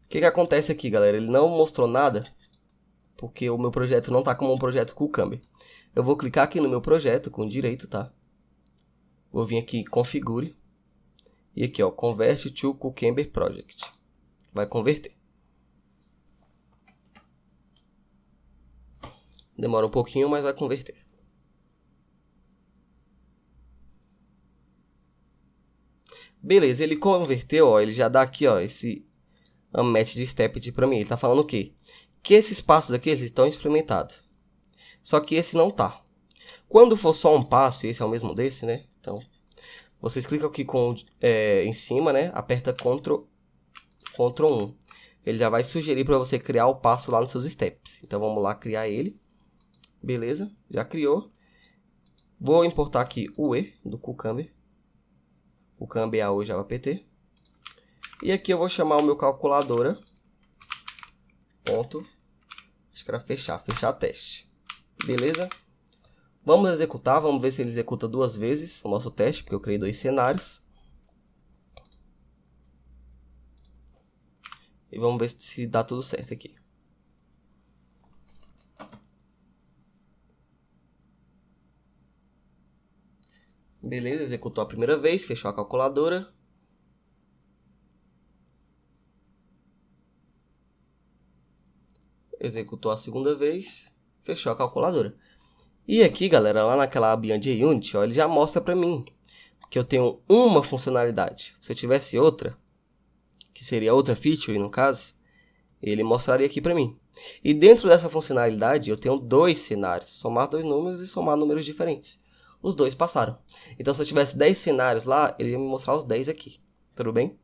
O que acontece aqui, galera? Ele não mostrou nada, porque o meu projeto não está como um projeto Cucumber. Eu vou clicar aqui no meu projeto com direito, tá? Vou vir aqui, configure. E aqui, ó, convert to Cucumber project. Vai converter. Demora um pouquinho, mas vai converter. Beleza, ele converteu, ó, ele já dá aqui, ó, esse match de step para mim. Ele está falando o quê? Que esses passos aqui eles estão implementados. Só que esse não tá. Quando for só um passo, e esse é o mesmo desse, né? Então, vocês clicam aqui em cima, né? Aperta Ctrl 1. Ele já vai sugerir para você criar o passo lá nos seus steps. Então, vamos lá criar ele. Beleza? Já criou. Vou importar aqui o E do Cucumber. Cucumber AO JavaPT. E aqui eu vou chamar o meu calculadora. Ponto. Acho que era fechar teste. Beleza? Vamos executar, vamos ver se ele executa 2 vezes o nosso teste, porque eu criei 2 cenários. E vamos ver se dá tudo certo aqui. Beleza, executou a primeira vez, fechou a calculadora. Executou a segunda vez, fechou a calculadora. E aqui, galera, lá naquela abinha de Unity, ó, ele já mostra para mim que eu tenho uma funcionalidade. Se eu tivesse outra, que seria outra feature no caso, ele mostraria aqui para mim. E dentro dessa funcionalidade eu tenho 2 cenários, somar 2 números e somar números diferentes. Os 2 passaram. Então se eu tivesse 10 cenários lá, ele ia me mostrar os 10 aqui. Tudo bem?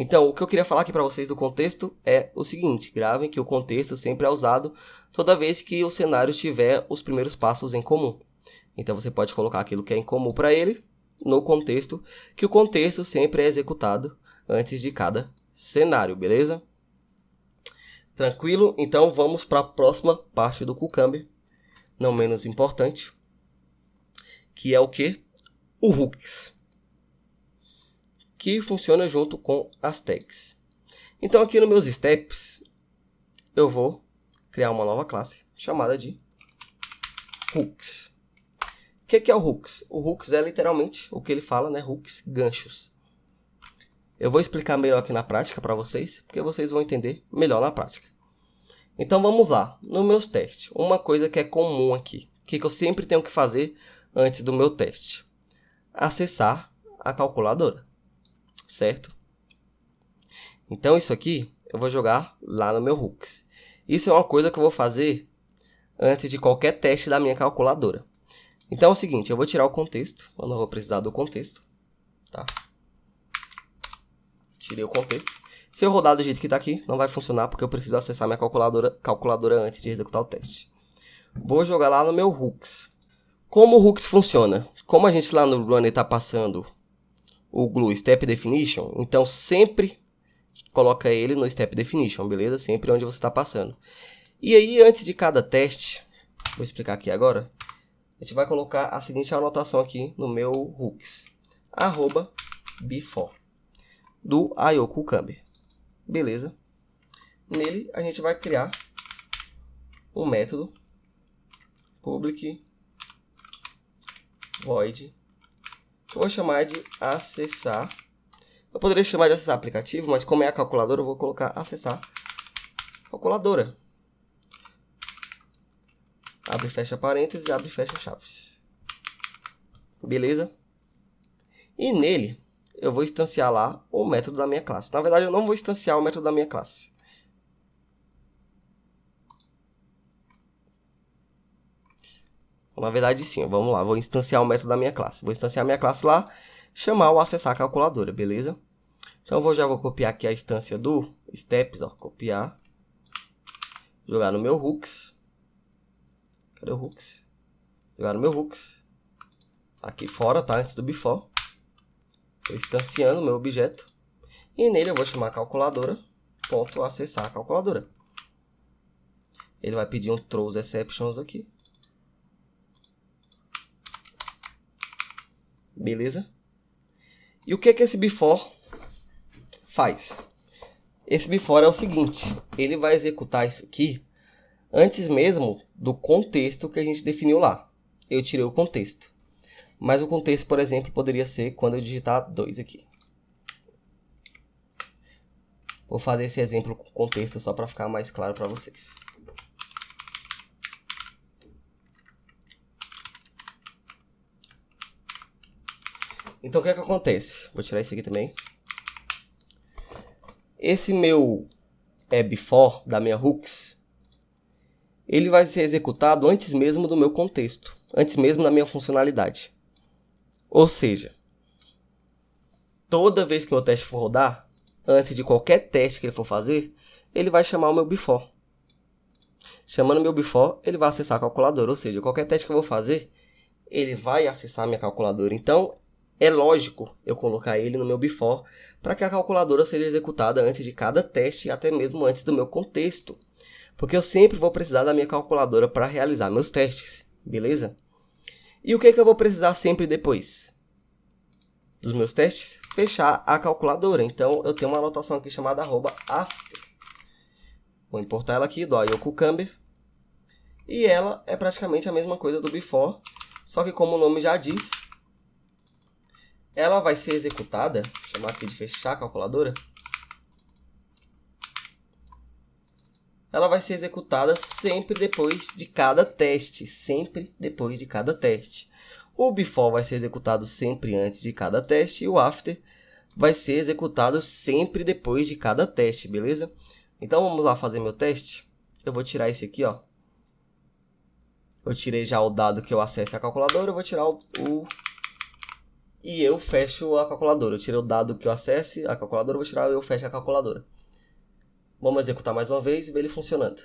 Então, o que eu queria falar aqui para vocês do contexto é o seguinte. Gravem que o contexto sempre é usado toda vez que o cenário tiver os primeiros passos em comum. Então, você pode colocar aquilo que é em comum para ele no contexto, que o contexto sempre é executado antes de cada cenário, beleza? Tranquilo? Então vamos para a próxima parte do Cucumber, não menos importante, que é o que? O hooks, que funciona junto com as tags. Então aqui nos meus steps, eu vou criar uma nova classe chamada de hooks. O que é o hooks? O hooks é literalmente o que ele fala, né? Hooks, ganchos. Eu vou explicar melhor aqui na prática para vocês, porque vocês vão entender melhor na prática. Então vamos lá, nos meus testes, uma coisa que é comum aqui, que eu sempre tenho que fazer antes do meu teste, acessar a calculadora, certo? Então isso aqui eu vou jogar lá no meu hooks. Isso é uma coisa que eu vou fazer antes de qualquer teste da minha calculadora. Então é o seguinte, eu vou tirar o contexto, eu não vou precisar do contexto, tá? Tirei o contexto. Se eu rodar do jeito que está aqui, não vai funcionar porque eu preciso acessar minha calculadora antes de executar o teste. Vou jogar lá no meu hooks. Como o hooks funciona? Como a gente lá no runner está passando o glue step definition, então sempre coloca ele no step definition, beleza? Sempre onde você está passando. E aí, antes de cada teste, vou explicar aqui agora, a gente vai colocar a seguinte anotação aqui no meu hooks. @before do IO Cucumber. Beleza? Nele a gente vai criar um método public void, que eu vou chamar de acessar. Eu poderia chamar de acessar aplicativo, mas como é a calculadora, eu vou colocar acessar calculadora. Abre e fecha parênteses, abre e fecha chaves. Beleza? E nele eu vou instanciar lá o método da minha classe. Na verdade, eu não vou instanciar o método da minha classe. Na verdade, sim. Vamos lá. Vou instanciar o método da minha classe. Vou instanciar a minha classe lá, chamar o acessar a calculadora, beleza? Então, eu já vou copiar aqui a instância do steps, ó. Copiar. Jogar no meu hooks. Cadê o hooks? Jogar no meu hooks. Aqui fora, tá? Antes do before. Estou instanciando o meu objeto. E nele eu vou chamar calculadora. Ponto acessar a calculadora. Ele vai pedir um throws exceptions aqui. Beleza? E o que esse before faz? Esse before é o seguinte. Ele vai executar isso aqui antes mesmo do contexto que a gente definiu lá. Eu tirei o contexto. Mas o contexto, por exemplo, poderia ser quando eu digitar 2 aqui. Vou fazer esse exemplo com contexto só para ficar mais claro para vocês. Então, o que é que acontece? Vou tirar esse aqui também. Esse meu before da minha hooks, ele vai ser executado antes mesmo do meu contexto, antes mesmo da minha funcionalidade. Ou seja, toda vez que meu teste for rodar, antes de qualquer teste que ele for fazer, ele vai chamar o meu before. Chamando o meu before, ele vai acessar a calculadora. Ou seja, qualquer teste que eu vou fazer, ele vai acessar a minha calculadora. Então, é lógico eu colocar ele no meu before para que a calculadora seja executada antes de cada teste e até mesmo antes do meu contexto. Porque eu sempre vou precisar da minha calculadora para realizar meus testes, beleza? E o que eu vou precisar sempre depois dos meus testes? Fechar a calculadora. Então, eu tenho uma anotação aqui chamada @after. Vou importar ela aqui do IO Cucumber. E ela é praticamente a mesma coisa do before, só que como o nome já diz, ela vai ser executada, vou chamar aqui de fechar a calculadora. Ela vai ser executada sempre depois de cada teste, sempre depois de cada teste. O before vai ser executado sempre antes de cada teste e o after vai ser executado sempre depois de cada teste, beleza? Então vamos lá fazer meu teste. Eu vou tirar esse aqui, ó. Eu tirei já o dado que eu acesse a calculadora, eu vou tirar e eu fecho a calculadora. Eu tirei o dado que eu acesse a calculadora, eu vou tirar e eu fecho a calculadora. Vamos executar mais uma vez e ver ele funcionando.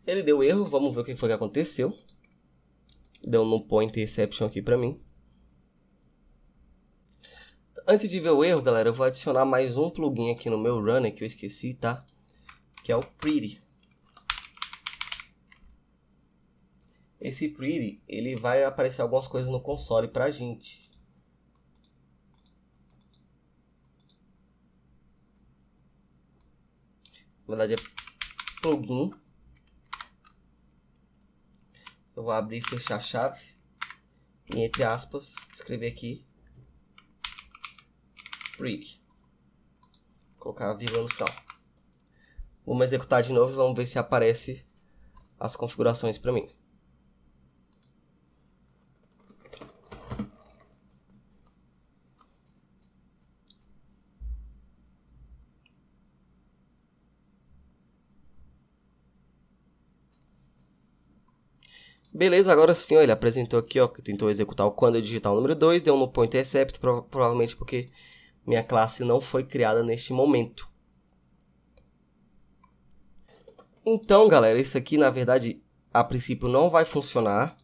Ele deu erro, vamos ver o que foi que aconteceu. Deu no point exception aqui pra mim. Antes de ver o erro, galera, eu vou adicionar mais um plugin aqui no meu runner que eu esqueci, tá? Que é o Pretty. Esse Pretty, ele vai aparecer algumas coisas no console pra gente. Na verdade é plugin. Eu vou abrir e fechar a chave. E entre aspas, escrever aqui Pretty. Colocar a vírgula no final. Vamos executar de novo e vamos ver se aparece as configurações para mim. Beleza, agora sim, ó, ele apresentou aqui, ó, que tentou executar o quando eu digitar o número 2, deu no point except, provavelmente porque minha classe não foi criada neste momento. Então, galera, isso aqui, na verdade, a princípio não vai funcionar.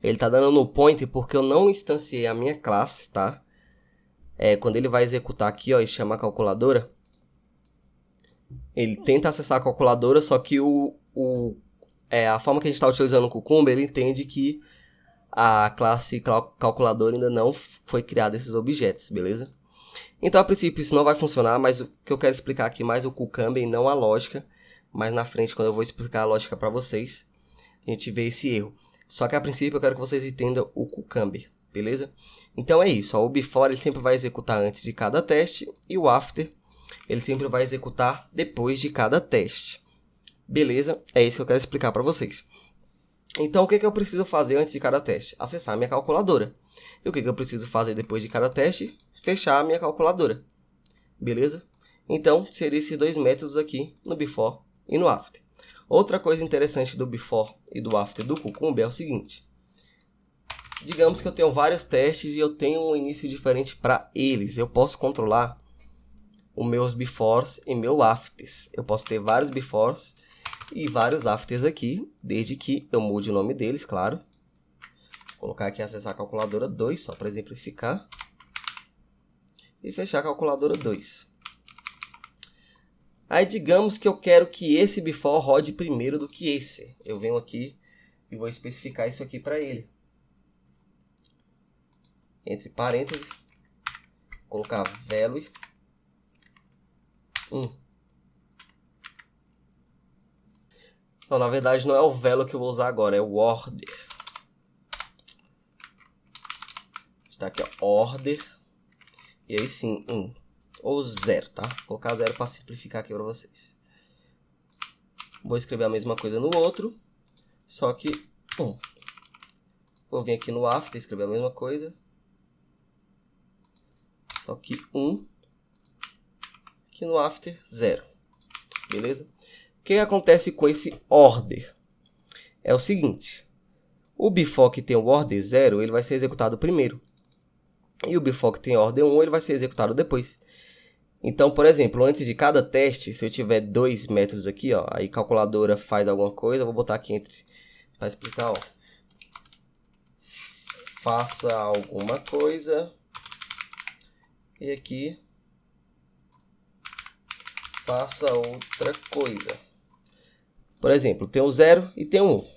Ele tá dando no point porque eu não instanciei a minha classe, tá? Quando ele vai executar aqui, ó, e chama a calculadora, ele tenta acessar a calculadora, só que a forma que a gente está utilizando o Cucumber, ele entende que a classe calculadora ainda não foi criada esses objetos, beleza? Então, a princípio, isso não vai funcionar, mas o que eu quero explicar aqui mais o Cucumber e não a lógica. Mais na frente, quando eu vou explicar a lógica para vocês, a gente vê esse erro. Só que, a princípio, eu quero que vocês entendam o Cucumber, beleza? Então, é isso. Ó, o before ele sempre vai executar antes de cada teste e o after ele sempre vai executar depois de cada teste. Beleza? É isso que eu quero explicar para vocês. Então, o que eu preciso fazer antes de cada teste? Acessar a minha calculadora. E o que eu preciso fazer depois de cada teste? Fechar a minha calculadora. Beleza? Então, seriam esses dois métodos aqui no before e no after. Outra coisa interessante do before e do after do Cucumber é o seguinte. Digamos que eu tenho vários testes e eu tenho um início diferente para eles. Eu posso controlar os meus befores e meus afters. Eu posso ter vários befores e vários afters aqui, desde que eu mude o nome deles, claro. Vou colocar aqui acessar a calculadora 2, só para exemplificar. E fechar a calculadora 2. Aí digamos que eu quero que esse before rode primeiro do que esse. Eu venho aqui e vou especificar isso aqui para ele. Entre parênteses, colocar value 1. Não, na verdade não é o value que eu vou usar agora, é o order. Está aqui, ó, order. E aí sim, 1 ou 0, tá? Vou colocar 0 para simplificar aqui para vocês. Vou escrever a mesma coisa no outro, só que 1. Vou vir aqui no after, escrever a mesma coisa, só que 1. Aqui no after, 0. Beleza? O que acontece com esse order? É o seguinte. O before que tem o order 0, ele vai ser executado primeiro. E o before que tem order 1, ele vai ser executado depois. Então, por exemplo, antes de cada teste, se eu tiver dois métodos aqui, ó, aí a calculadora faz alguma coisa, eu vou botar aqui entre para explicar, ó. Faça alguma coisa. E aqui faça outra coisa. Por exemplo, tem o 0 e tem o 1.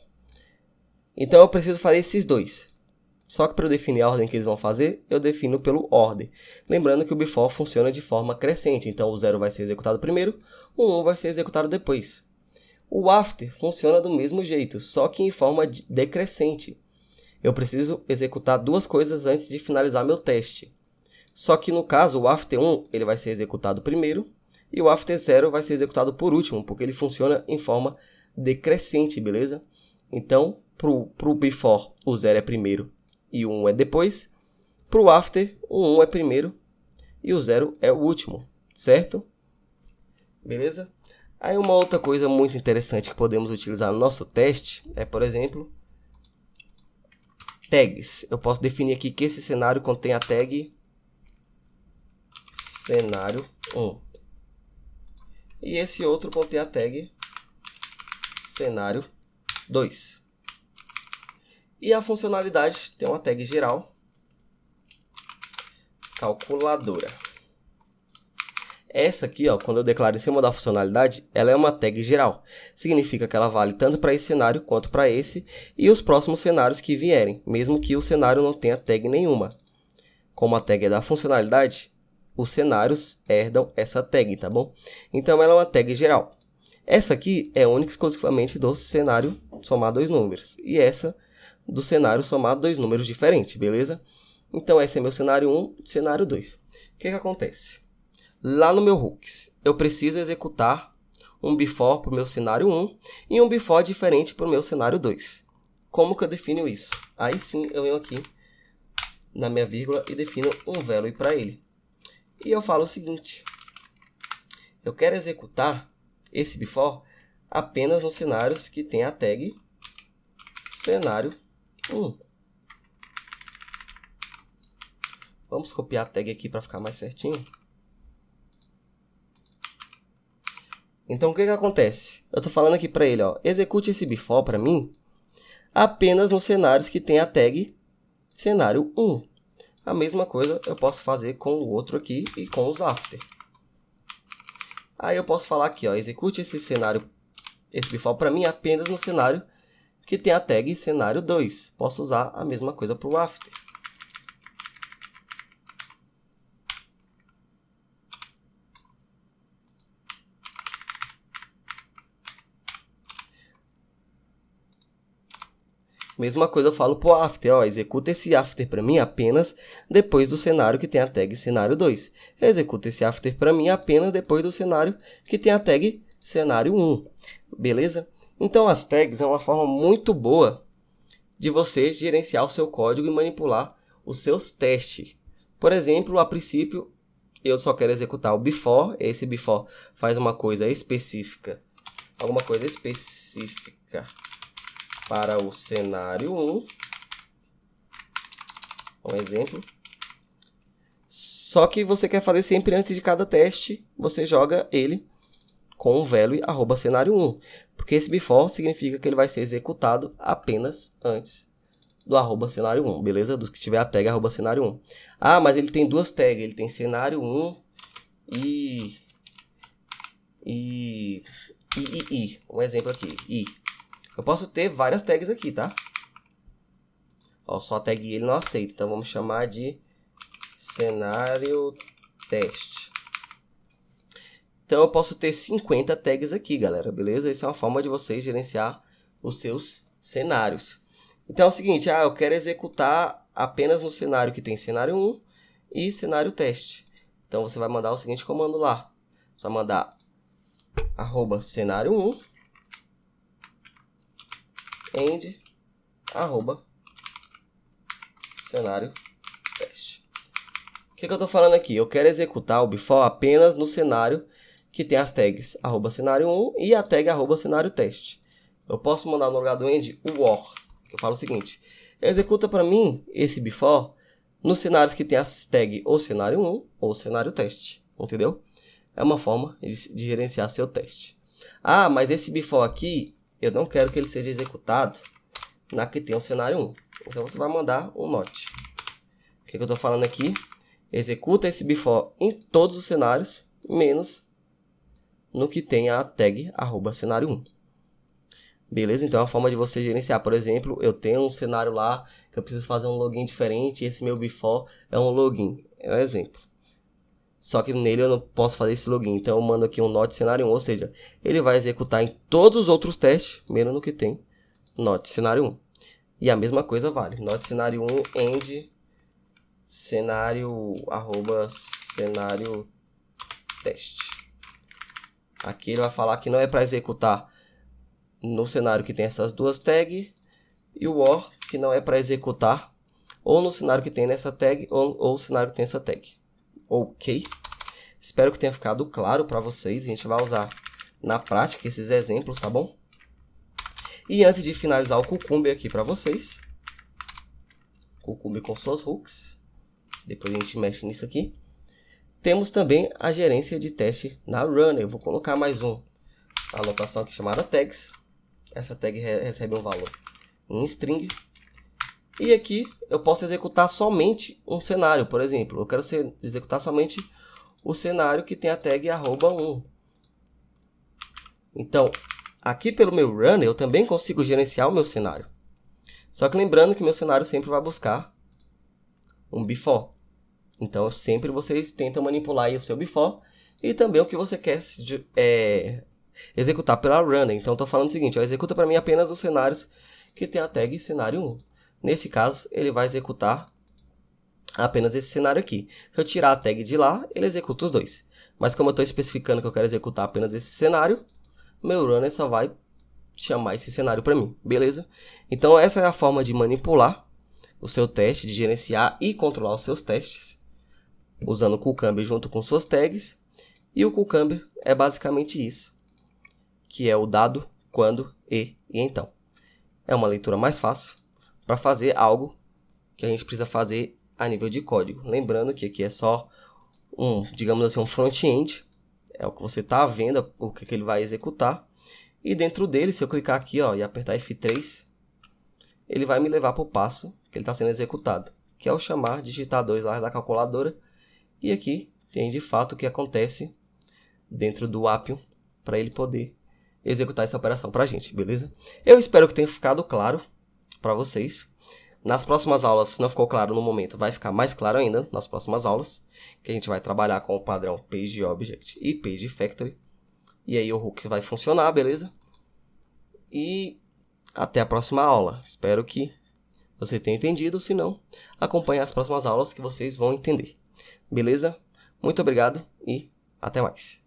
Então eu preciso fazer esses dois. Só que para eu definir a ordem que eles vão fazer, eu defino pelo order. Lembrando que o before funciona de forma crescente. Então o 0 vai ser executado primeiro, o 1 vai ser executado depois. O after funciona do mesmo jeito, só que em forma decrescente. Eu preciso executar duas coisas antes de finalizar meu teste. Só que no caso, o after 1 ele vai ser executado primeiro e o after 0 vai ser executado por último, porque ele funciona em forma decrescente, beleza? Então, para o before, o 0 é primeiro e o 1 é depois. Para o after, o 1 é primeiro e o 0 é o último, certo? Beleza? Aí uma outra coisa muito interessante que podemos utilizar no nosso teste é, por exemplo, tags. Eu posso definir aqui que esse cenário contém a tag cenário 1. E esse outro contém a tag cenário 2. E a funcionalidade tem uma tag geral, calculadora. Essa aqui, ó, quando eu declaro em cima da funcionalidade, ela é uma tag geral. Significa que ela vale tanto para esse cenário quanto para esse e os próximos cenários que vierem, mesmo que o cenário não tenha tag nenhuma. Como a tag é da funcionalidade, os cenários herdam essa tag, tá bom? Então ela é uma tag geral. Essa aqui é única e exclusivamente do cenário somar dois números. E essa do cenário somar dois números diferentes, beleza? Então esse é meu cenário 1 e cenário 2. O que acontece? Lá no meu hooks, eu preciso executar um before para o meu cenário 1 e um before diferente para o meu cenário 2. Como que eu defino isso? Aí sim eu venho aqui na minha vírgula e defino um value para ele. E eu falo o seguinte: eu quero executar esse before apenas nos cenários que tem a tag cenário 1. Vamos copiar a tag aqui para ficar mais certinho. Então, o que acontece? Eu estou falando aqui para ele, ó, execute esse before para mim apenas nos cenários que tem a tag cenário 1. A mesma coisa eu posso fazer com o outro aqui e com os after. Aí eu posso falar aqui, ó, execute esse before para mim apenas no cenário que tem a tag cenário 2. Posso usar a mesma coisa para o after. Mesma coisa eu falo para o after, ó, executa esse after para mim apenas depois do cenário que tem a tag cenário 2. Executa esse after para mim apenas depois do cenário que tem a tag cenário 1. Beleza? Então as tags é uma forma muito boa de você gerenciar o seu código e manipular os seus testes. Por exemplo, a princípio eu só quero executar o before, esse before faz uma coisa específica, alguma coisa específica para o cenário 1, um exemplo. Só que você quer fazer sempre antes de cada teste, você joga ele com o value @cenário 1, porque esse before significa que ele vai ser executado apenas antes do @cenário 1, beleza? Dos que tiver a tag @cenário 1. Ah, mas ele tem duas tags, ele tem cenário 1 e um exemplo aqui, i. Eu posso ter várias tags aqui, tá? Ó, só a tag ele não aceita, então vamos chamar de cenário teste. Então eu posso ter 50 tags aqui, galera, beleza? Essa é uma forma de vocês gerenciar os seus cenários. Então é o seguinte, eu quero executar apenas no cenário que tem cenário 1 e cenário teste. Então você vai mandar o seguinte comando lá. Você vai mandar @cenário 1 end @cenário teste. O que eu estou falando aqui? Eu quero executar o before apenas no cenário que tem as tags @cenário 1 e a tag @cenário teste. Eu posso mandar no lugar do end o or. Eu falo o seguinte: executa para mim esse before nos cenários que tem as tags ou cenário 1 ou cenário teste. Entendeu? É uma forma de gerenciar seu teste. Ah, mas esse before aqui eu não quero que ele seja executado na que tem o cenário 1. Então você vai mandar um not. O que eu estou falando aqui? Executa esse before em todos os cenários, menos no que tem a tag @cenário 1. Beleza? Então é uma forma de você gerenciar. Por exemplo, eu tenho um cenário lá que eu preciso fazer um login diferente. E esse meu before é um login. É um exemplo. Só que nele eu não posso fazer esse login. Então eu mando aqui um not cenário 1. Ou seja, ele vai executar em todos os outros testes, menos no que tem not cenário 1. E a mesma coisa vale. Not cenário 1 end cenário @cenário teste. Aqui ele vai falar que não é para executar no cenário que tem essas duas tags. E o or que não é para executar ou no cenário que tem nessa tag ou no cenário que tem essa tag. Ok? Espero que tenha ficado claro para vocês. A gente vai usar na prática esses exemplos, tá bom? E antes de finalizar o Cucumber aqui para vocês, Cucumber com suas hooks, depois a gente mexe nisso aqui, temos também a gerência de teste na Runner. Eu vou colocar mais uma anotação aqui chamada tags. essa tag recebe um valor em string. E aqui eu posso executar somente um cenário, por exemplo. Eu quero executar somente o cenário que tem a tag @1. Então, aqui pelo meu run, eu também consigo gerenciar o meu cenário. Só que lembrando que meu cenário sempre vai buscar um before. Então, sempre vocês tentam manipular aí o seu before e também o que você quer executar pela runner. Então, estou falando o seguinte, executa para mim apenas os cenários que tem a tag cenário 1. Nesse caso, ele vai executar apenas esse cenário aqui. Se eu tirar a tag de lá, ele executa os dois. Mas como eu estou especificando que eu quero executar apenas esse cenário, meu runner só vai chamar esse cenário para mim, beleza? Então essa é a forma de manipular o seu teste, de gerenciar e controlar os seus testes, usando o Cucumber junto com suas tags. E o Cucumber é basicamente isso, que é o dado, quando, e então. É uma leitura mais fácil para fazer algo que a gente precisa fazer a nível de código. Lembrando que aqui é só digamos assim, um front-end. É o que você está vendo, o que ele vai executar. E dentro dele, se eu clicar aqui e apertar F3, ele vai me levar para o passo que ele está sendo executado, que é o chamar digitar 2 lá da calculadora. E aqui tem de fato o que acontece dentro do Appium para ele poder executar essa operação para a gente, beleza? Eu espero que tenha ficado claro para vocês. Nas próximas aulas, se não ficou claro no momento, vai ficar mais claro ainda nas próximas aulas, que a gente vai trabalhar com o padrão PageObject e PageFactory. E aí o hook vai funcionar, beleza? E até a próxima aula. Espero que você tenha entendido. Se não, acompanhe as próximas aulas que vocês vão entender. Beleza? Muito obrigado e até mais.